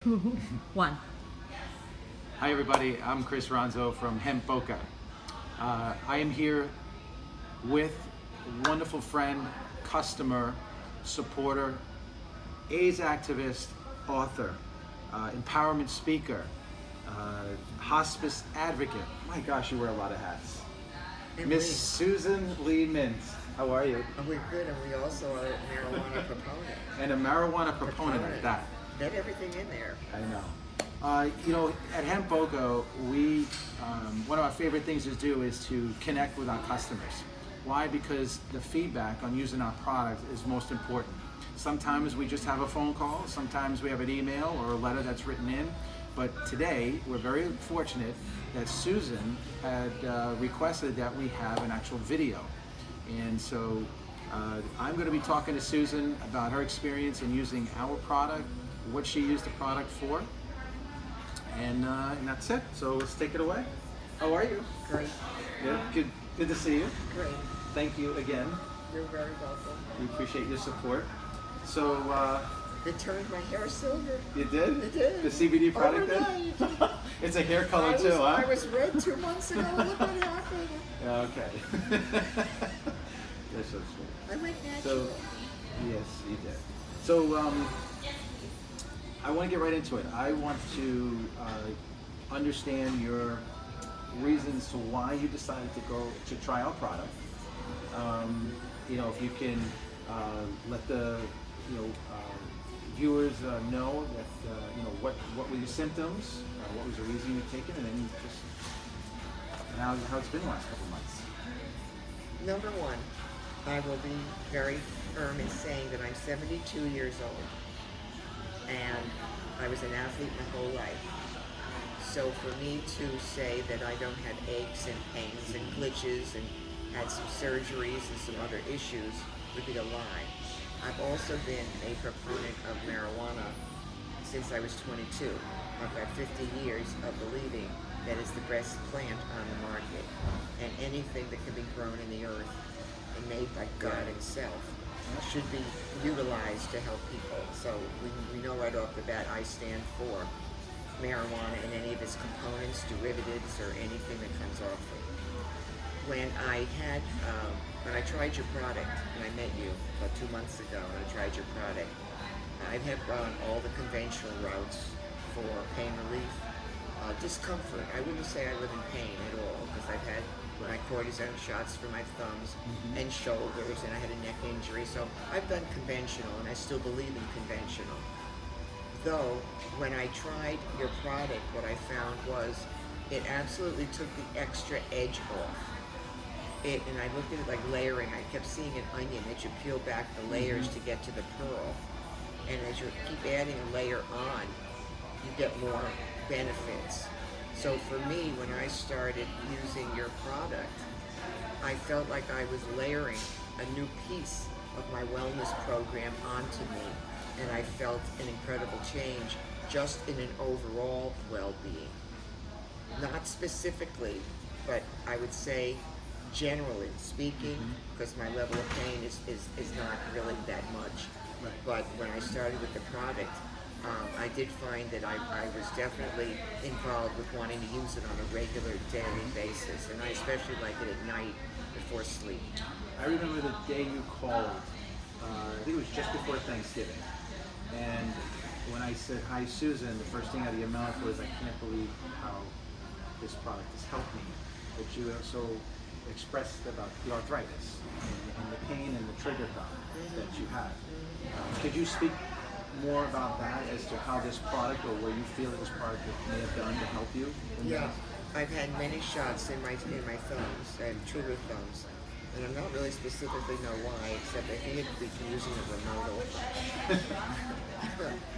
One. Hi everybody, I'm Chris Ronzo from Hemp Boca. I am here with a wonderful friend, customer, supporter, AIDS activist, author, empowerment speaker, hospice advocate. My gosh, you wear a lot of hats. Miss Susan Lee Mintz. How are you? We're good, and we also are a marijuana proponent. And a marijuana proponent at that. Got everything in there. I know. At Hemp Boca, one of our favorite things to do is to connect with our customers. Why? Because the feedback on using our product is most important. Sometimes we just have a phone call, sometimes we have an email or a letter that's written in, but today we're very fortunate that Susan had requested that we have an actual video. And so I'm going to be talking to Susan about her experience in using our product, what she used the product for, and that's it. So let's take it away. How are you? Great. Yeah, good to see you. Great. Thank you again. You're very welcome. We appreciate your support. So It turned my hair silver. you did? It did. The CBD product Overnight. did? It's a hair color too, huh? I was red 2 months ago. Look what happened. Yeah, okay. That's so sweet. I went natural. So, yes, you did. So, I want to get right into it. I want to understand your reasons to why you decided to try our product. If you can let the viewers know that what were your symptoms, what was the reason you've taken, and then just how it's been the last couple of months. Number one, I will be very firm in saying that I'm 72 years old, and I was an athlete my whole life. So for me to say that I don't have aches and pains and glitches and had some surgeries and some other issues would be a lie. I've also been a proponent of marijuana since I was 22. I've got 50 years of believing that it's the best plant on the market, and anything that can be grown in the earth and made by God Himself should be utilized to help people. So we know right off the bat I stand for marijuana and any of its components, derivatives, or anything that comes off it. When I tried your product, and I met you about 2 months ago, and I tried your product, I have gone all the conventional routes for pain relief, discomfort. I wouldn't say I live in pain at all, because I've had my cortisone shots for my thumbs and shoulders, and I had a neck injury, so I've done conventional, and I still believe in conventional. Though, when I tried your product, what I found was it absolutely took the extra edge off. And I looked at it like layering. I kept seeing an onion that you peel back the layers to get to the pearl. And as you keep adding a layer on, you get more benefits. So for me, when I started using your product, I felt like I was layering a new piece of my wellness program onto me. And I felt an incredible change just in an overall well-being. Not specifically, but I would say generally speaking, because my level of pain is not really that much. Right. But when I started with the product, I did find that I was definitely involved with wanting to use it on a regular daily basis, and I especially like it at night before sleep. I remember the day you called. I think it was just before Thanksgiving, and when I said, "Hi, Susan," the first thing out of your mouth was, "I can't believe how this product has helped me." But you also expressed about the arthritis and the pain and the trigger thought that you had. Could you speak more about that as to how this product, or where you feel that this product may have done to help you? Yeah, I've had many shots in my thumbs. I have trigger thumbs, and I'm not really specifically know why, except I think it's because using a remote.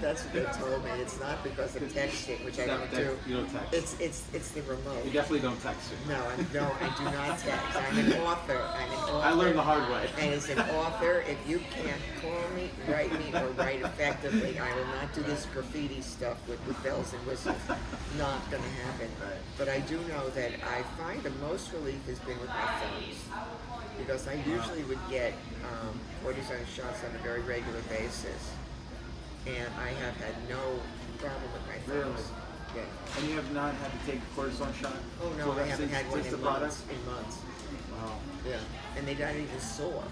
That's what they told me. It's not because of texting, which I don't do. You don't text. It's the remote. You definitely don't text her. No, I do not text. I'm an author. I learned the hard way. And as an author, if you can't call me, or write effectively, I will not do this graffiti stuff with bells and whistles. Not going to happen. Right. But I do know that I find the most relief has been with my thumbs, because I usually would get cortisone shots on a very regular basis, and I have had no problem with Really? Yeah. And you have not had to take a cortisone shot? Oh no, for I that haven't had one since in the product? months. In months. Wow. Yeah. And they don't even sore,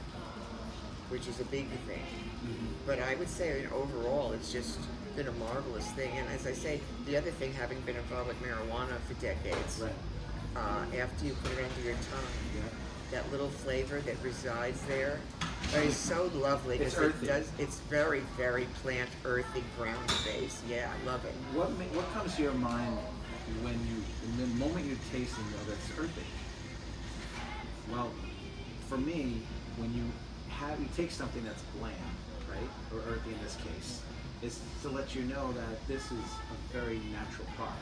which is a big thing. Mm-hmm. But I would say overall, it's just been a marvelous thing. And as I say, the other thing, having been involved with marijuana for decades, Right. after you put it under your tongue, Yeah. that little flavor that resides there is so lovely. It's 'Cause earthy. It's very, very plant, earthy, ground based. Yeah, I love it. What comes to your mind when in the moment you taste and know that's earthy? Well, for me, when you take something that's bland, right, or earthy in this case, is to let you know that this is a very natural product.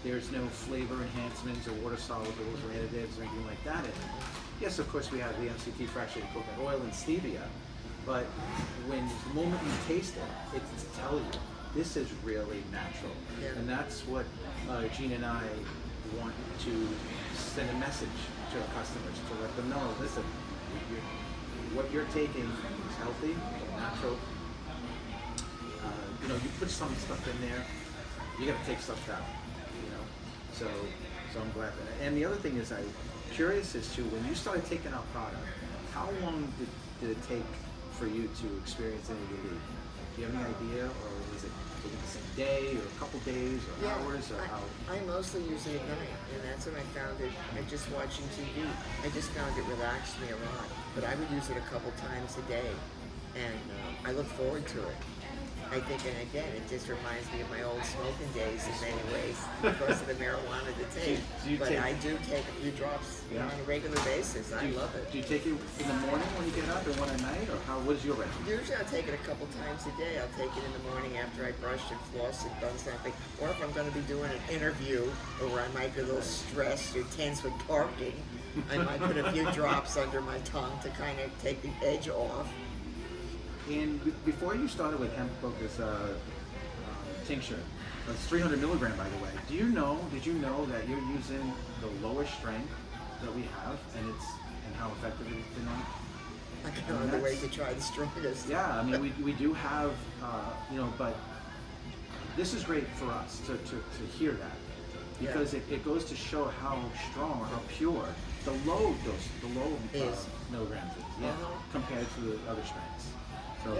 There's no flavor enhancements or water solubles or additives or anything like that in it. Yes, of course, we have the MCT fractionated coconut oil and stevia, but when the moment you taste it, it tells you this is really natural. Yeah. And that's what Gene and I want to send a message to our customers, to let them know, listen, what you're taking is healthy, natural. You put some stuff in there, you gotta take stuff out, So I'm glad that. And the other thing is, I'm curious as to when you started taking our product, how long did it take for you to experience any relief? Do you have any idea, or was it the same day, or a couple days, or hours, or how? I mostly use it at night, and that's when I found it. And just watching TV, I just found it relaxed me a lot. But I would use it a couple times a day, and I look forward to it. I think, and again, it just reminds me of my old smoking days in many ways because of the marijuana to take. But I do take a few drops on a regular basis. I love it. Do you take it in the morning when you get up and one at night, or what is your regimen? Usually I'll take it a couple times a day. I'll take it in the morning after I brushed and flossed and done something. Or if I'm going to be doing an interview or I might be a little stressed or tense with parking, I might put a few drops under my tongue to kind of take the edge off. And before you started with Hemp Boca's tincture, it's 300 milligram, by the way. Did you know that you're using the lowest strength that we have, and how effective it's been on? I can go on the way to try the strongest. Yeah, I mean, we do have, but this is great for us to hear that, because it goes to show how strong or how pure the low milligrams is, compared to the other strengths. So,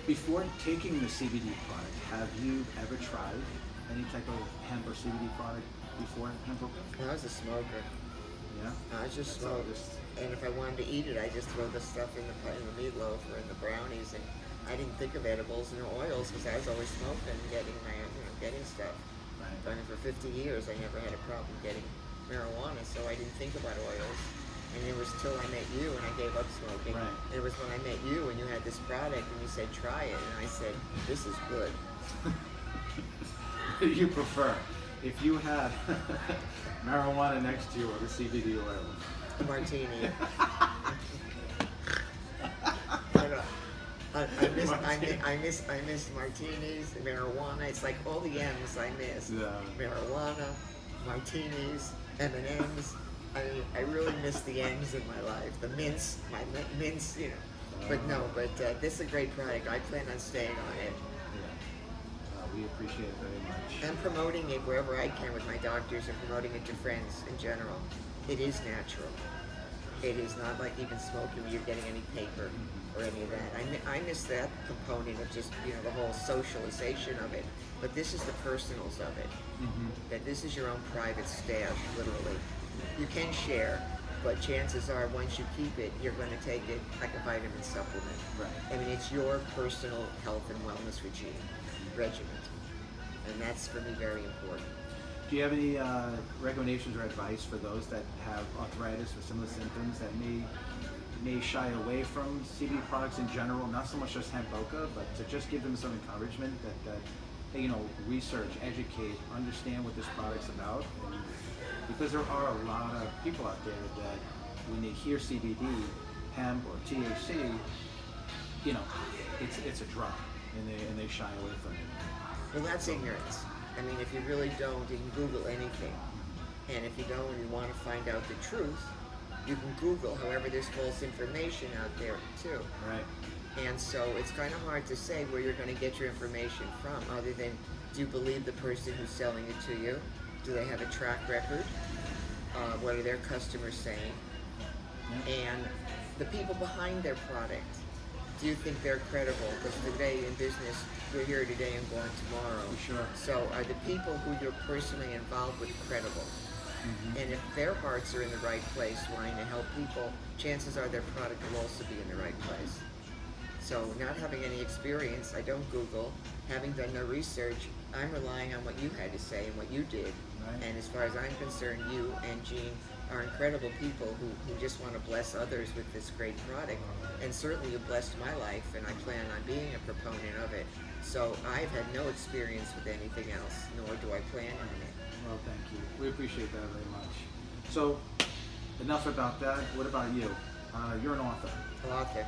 before taking the CBD product, have you ever tried any type of hemp or CBD product before Hemp Boca? I was a smoker. Yeah. I just smoked, and if I wanted to eat it, I just throw the stuff in the meatloaf or in the brownies, and I didn't think of edibles and oils because I was always smoking and getting stuff. Right. But for 50 years, I never had a problem getting marijuana, so I didn't think about oils. And it was till I met you and I gave up smoking. Right. It was when I met you and you had this product and you said, try it. And I said, this is good. What do you prefer? If you had marijuana next to you or the CBD oil? A martini. I miss martinis, marijuana. It's like all the M's I miss. Yeah. Marijuana, martinis, M&Ms. I really miss the M's in my life. The Mintz, Mintz, But this is a great product. I plan on staying on it. Yeah. We appreciate it very much. And promoting it wherever I can with my doctors and promoting it to friends in general. It is natural. It is not like even smoking where you're getting any paper or any of that. I miss that component of just, the whole socialization of it. But this is the personals of it. That this is your own private stash, literally. You can share, but chances are once you keep it, you're going to take it like a vitamin supplement. Right. I mean, it's your personal health and wellness regimen. And that's, for me, very important. Do you have any recommendations or advice for those that have arthritis or similar symptoms that may shy away from CBD products in general, not so much just Hemp Boca, but to just give them some encouragement that research, educate, understand what this product's about? Because there are a lot of people out there that when they hear CBD, hemp, or THC, it's a drug, and they shy away from it. Well, that's ignorance. I mean, if you really don't, you can Google anything. And if you don't and you want to find out the truth, you can Google. However, there's false information out there too. Right. And so it's kind of hard to say where you're going to get your information from, other than, do you believe the person who's selling it to you? Do they have a track record? What are their customers saying? And the people behind their product, do you think they're credible? Because today in business, we're here today and gone tomorrow. Sure. So are the people who you're personally involved with credible? And if their hearts are in the right place, wanting to help people, chances are their product will also be in the right place. So not having any experience, I don't Google. Having done no research, I'm relying on what you had to say and what you did. Right. And as far as I'm concerned, you and Jean are incredible people who just want to bless others with this great product. And certainly you blessed my life, and I plan on being a proponent of it. So I've had no experience with anything else, nor do I plan on it. Well, thank you. We appreciate that very much. So, enough about that. What about you? You're an author. Author.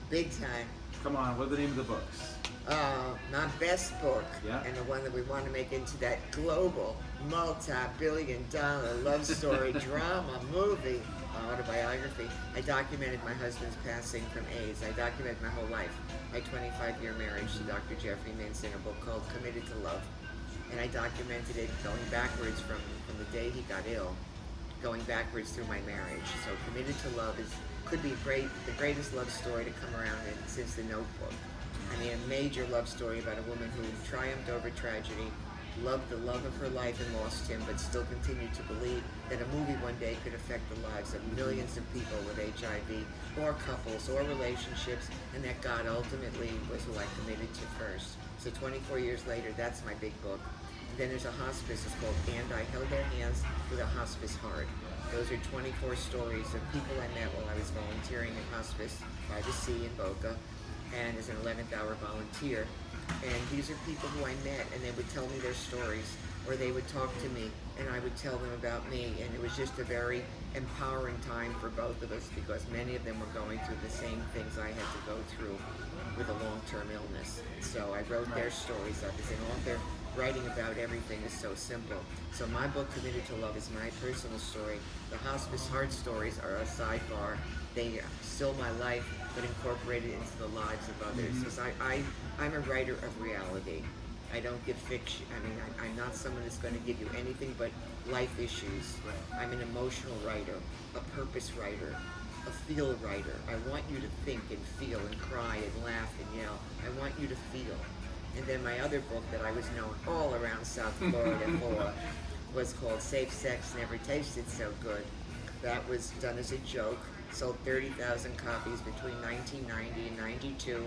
Big time. Come on, what are the name of the books? My best book, Yeah. and the one that we want to make into that global, multi-billion-dollar love story, drama, movie, autobiography. I documented my husband's passing from AIDS. I documented my whole life, my 25-year marriage to Dr. Jeffrey Mintz, in a book called Committed to Love. And I documented it going backwards from the day he got ill, going backwards through my marriage. So Committed to Love could be the greatest love story to come around since The Notebook. I mean, a major love story about a woman who triumphed over tragedy, loved the love of her life and lost him, but still continued to believe that a movie one day could affect the lives of millions of people with HIV, or couples, or relationships, and that God ultimately was who I committed to first. So 24 years later, that's my big book. And then there's a hospice, it's called And I Held Their Hands with a Hospice Heart. Those are 24 stories of people I met while I was volunteering in hospice by the sea in Boca, and as an 11th hour volunteer. And these are people who I met, and they would tell me their stories, or they would talk to me, and I would tell them about me. And it was just a very empowering time for both of us, because many of them were going through the same things I had to go through with a long-term illness. So I wrote their stories up. As an author, writing about everything is so simple. So my book, Committed to Love, is my personal story. The Hospice Heart stories are a sidebar. They are still my life, but incorporated into the lives of others. Because I'm a writer of reality. I don't give fiction. I mean, I'm not someone that's going to give you anything but life issues. Right. I'm an emotional writer, a purpose writer, a feel writer. I want you to think and feel and cry and laugh and yell. I want you to feel. And then my other book that I was known all around South Florida for was called Safe Sex Never Tasted So Good. That was done as a joke. Sold 30,000 copies between 1990 and 92,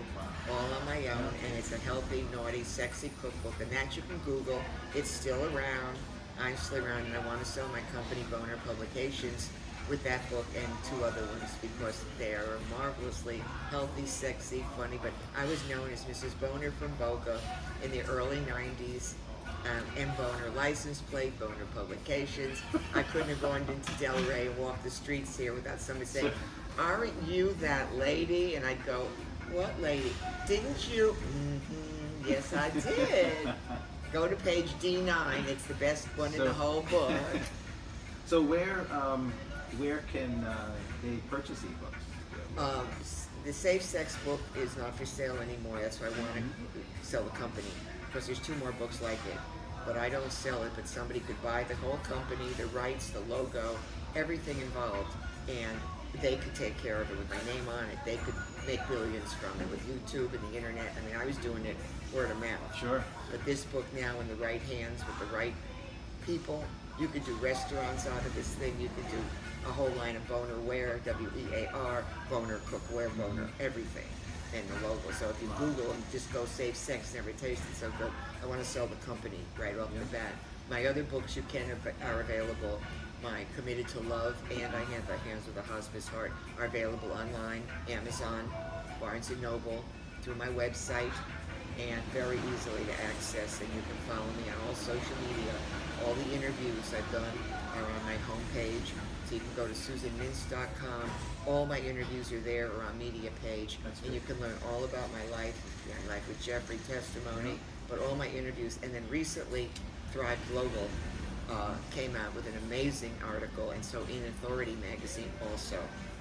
all on my own, and it's a healthy, naughty, sexy cookbook, and that you can Google. It's still around. I'm still around, and I want to sell my company, Boner Publications, with that book and 2 other ones, because they are marvelously healthy, sexy, funny. But I was known as Mrs. Boner from Boca in the early 90s. M. Boner license plate, Boner Publications. I couldn't have gone into Delray and walked the streets here without somebody saying, "Aren't you that lady?" And I'd go, "What lady? Didn't you?" "Mm-hmm, yes, I did." Go to page D9. It's the best one in the whole book. So where can they purchase ebooks? The Safe Sex book is not for sale anymore. That's why I want to sell the company, because there's 2 more books like it. But I don't sell it, but somebody could buy the whole company, the rights, the logo, everything involved, and they could take care of it with my name on it. They could make billions from it with YouTube and the internet. I mean, I was doing it word of mouth. Sure. But this book now in the right hands with the right people, you could do restaurants out of this thing. You could do a whole line of Boner wear, W-E-A-R, Boner cookware, Boner everything, and the logo. So if you Google and just go Safe Sex Never Tasted So Good, I want to sell the company right off the bat. My other books are available. My Committed to Love and I Hand the Hands with a Hospice Heart are available online, Amazon, Barnes & Noble, through my website, and very easily to access. And you can follow me on all social media. All the interviews I've done are on my homepage. So you can go to SusanMintz.com. All my interviews are there or on media page. And you can learn all about my life with Jeffrey, Testimony, but all my interviews. And then recently, Thrive Global came out with an amazing article, and so in Authority magazine also.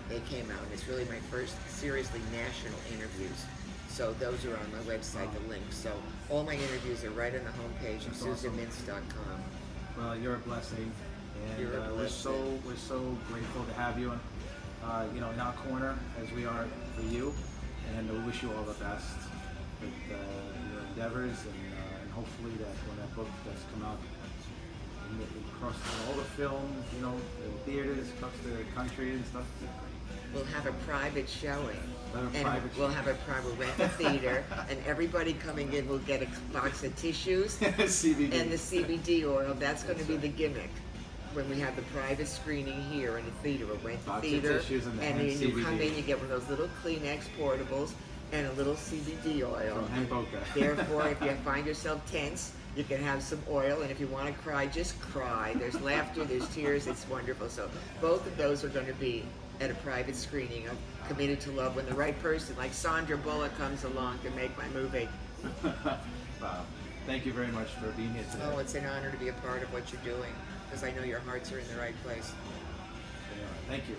they came out. And it's really my first seriously national interviews. So those are on my website, the links. So all my interviews are right on the homepage of That's awesome. SusanMintz.com. Well, you're a blessing, and You're a blessing. we're so grateful to have you, in our corner as we are for you, and we wish you all the best with your endeavors, and hopefully that when that book does come out, across all the films, in theaters across the country and stuff. We'll have a private showing. We'll rent a theater, and everybody coming in will get a box of tissues CBD. and the CBD oil. That's going to be the gimmick. When we have the private screening here in the theater, we'll rent the Box of theater, tissues and the then hemp you come CBD. in, you get one of those little Kleenex portables and a little CBD oil. From Hemp Boca. Therefore, if you find yourself tense, you can have some oil, and if you want to cry, just cry. There's laughter, there's tears, it's wonderful. So both of those are going to be at a private screening of Committed to Love when the right person, like Sandra Bullock, comes along to make my movie. Wow. Thank you very much for being here today. Oh, it's an honor to be a part of what you're doing, because I know your hearts are in the right place. Thank you.